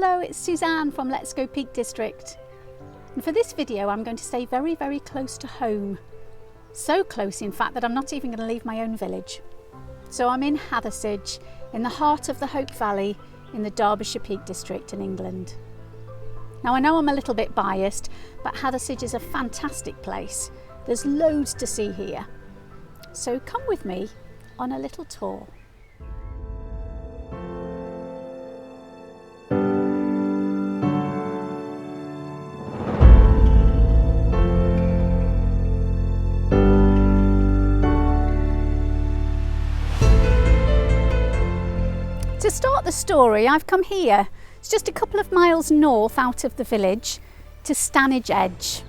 Hello, it's Suzanne from Let's Go Peak District. And for this video I'm going to stay very, very close to home. So close in fact that I'm not even going to leave my own village. So I'm in Hathersage, in the heart of the Hope Valley in the Derbyshire Peak District in England. Now I know I'm a little bit biased, but Hathersage is a fantastic place. There's loads to see here. So come with me on a little tour. To start the story, I've come here. It's just a couple of miles north out of the village to Stanage Edge,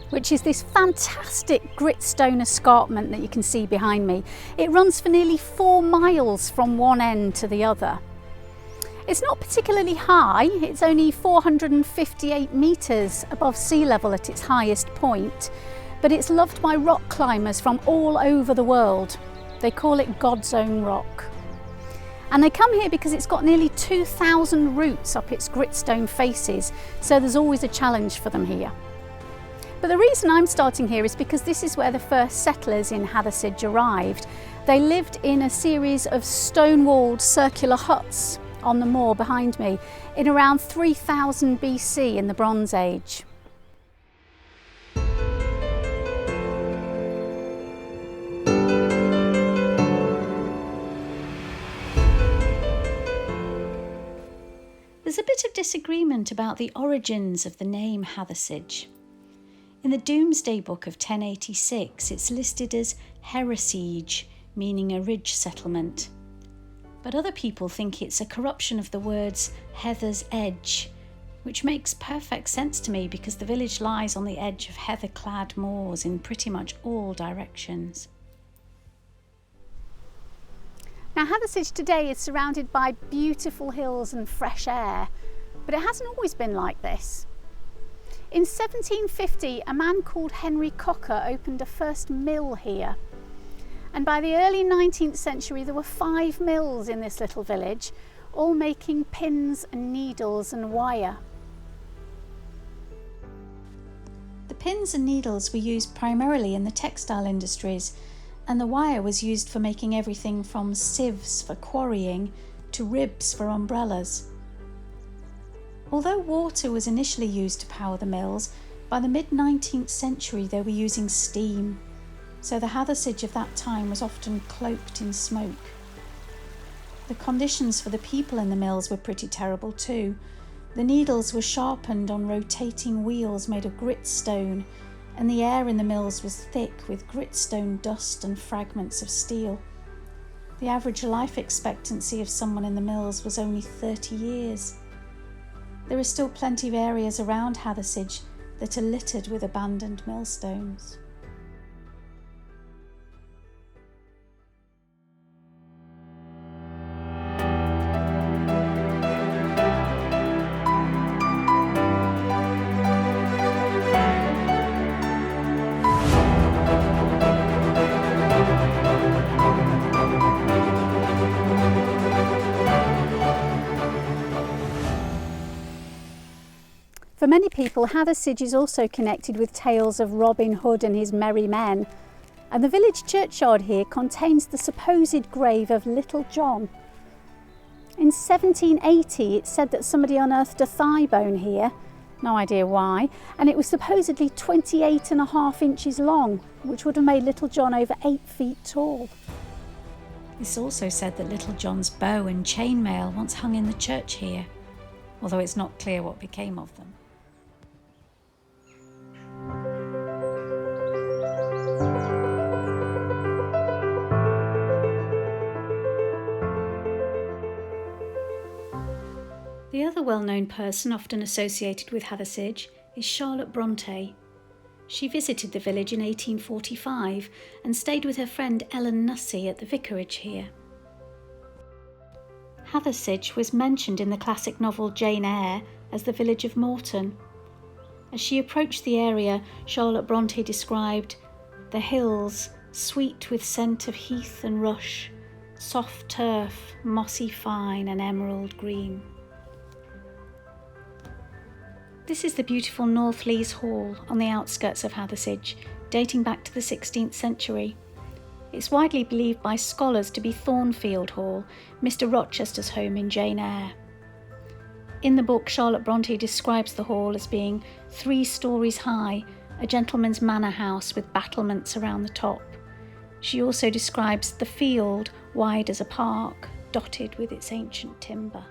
which is this fantastic gritstone escarpment that you can see behind me. It runs for nearly 4 miles from one end to the other. It's not particularly high, it's only 458 metres above sea level at its highest point, but it's loved by rock climbers from all over the world. They call it God's own rock. And they come here because it's got nearly 2,000 roots up its gritstone faces, so there's always a challenge for them here. But the reason I'm starting here is because this is where the first settlers in Hathersage arrived. They lived in a series of stone-walled circular huts on the moor behind me in around 3000 BC in the Bronze Age. There's a bit of disagreement about the origins of the name Hathersage. In the Domesday Book of 1086, it's listed as Hathersage, meaning a ridge settlement. But other people think it's a corruption of the words Hathersage Edge, which makes perfect sense to me because the village lies on the edge of heather-clad moors in pretty much all directions. Now Hathersage today is surrounded by beautiful hills and fresh air, but it hasn't always been like this. In 1750, a man called Henry Cocker opened a first mill here. And by the early 19th century, there were 5 mills in this little village, all making pins and needles and wire. The pins and needles were used primarily in the textile industries, and the wire was used for making everything from sieves for quarrying to ribs for umbrellas. Although water was initially used to power the mills, by the mid-19th century they were using steam, so the Hathersage of that time was often cloaked in smoke. The conditions for the people in the mills were pretty terrible too. The needles were sharpened on rotating wheels made of gritstone, and the air in the mills was thick with gritstone dust and fragments of steel. The average life expectancy of someone in the mills was only 30 years. There are still plenty of areas around Hathersage that are littered with abandoned millstones. For many people, Hathersage is also connected with tales of Robin Hood and his merry men, and the village churchyard here contains the supposed grave of Little John. In 1780, it's said that somebody unearthed a thigh bone here, no idea why, and it was supposedly 28.5 inches long, which would have made Little John over 8 feet tall. It's also said that Little John's bow and chainmail once hung in the church here, although it's not clear what became of them. The other well-known person often associated with Hathersage is Charlotte Bronte. She visited the village in 1845 and stayed with her friend Ellen Nussey at the vicarage here. Hathersage was mentioned in the classic novel Jane Eyre as the village of Morton. As she approached the area, Charlotte Bronte described the hills, sweet with scent of heath and rush, soft turf, mossy fine and emerald green. This is the beautiful North Lees Hall on the outskirts of Hathersage, dating back to the 16th century. It's widely believed by scholars to be Thornfield Hall, Mr. Rochester's home in Jane Eyre. In the book, Charlotte Bronte describes the hall as being 3 stories high, a gentleman's manor house with battlements around the top. She also describes the field, wide as a park, dotted with its ancient timber.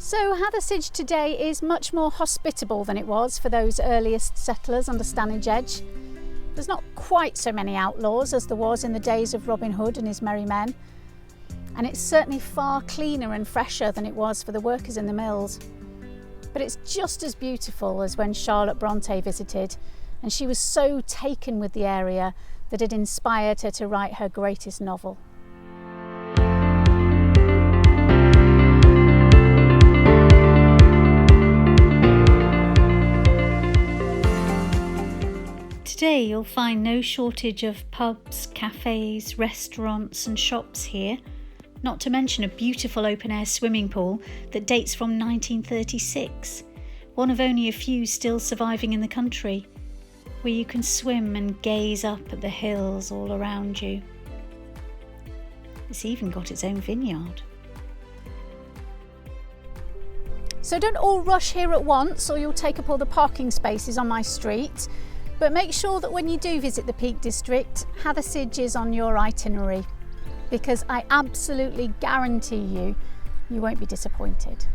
So Hathersage today is much more hospitable than it was for those earliest settlers under Stanage Edge. There's not quite so many outlaws as there was in the days of Robin Hood and his merry men, and it's certainly far cleaner and fresher than it was for the workers in the mills. But it's just as beautiful as when Charlotte Bronte visited, and she was so taken with the area that it inspired her to write her greatest novel. Today you'll find no shortage of pubs, cafes, restaurants and shops here, not to mention a beautiful open-air swimming pool that dates from 1936, one of only a few still surviving in the country, where you can swim and gaze up at the hills all around you. It's even got its own vineyard. So don't all rush here at once or you'll take up all the parking spaces on my street. But make sure that when you do visit the Peak District, Hathersage is on your itinerary, because I absolutely guarantee you, you won't be disappointed.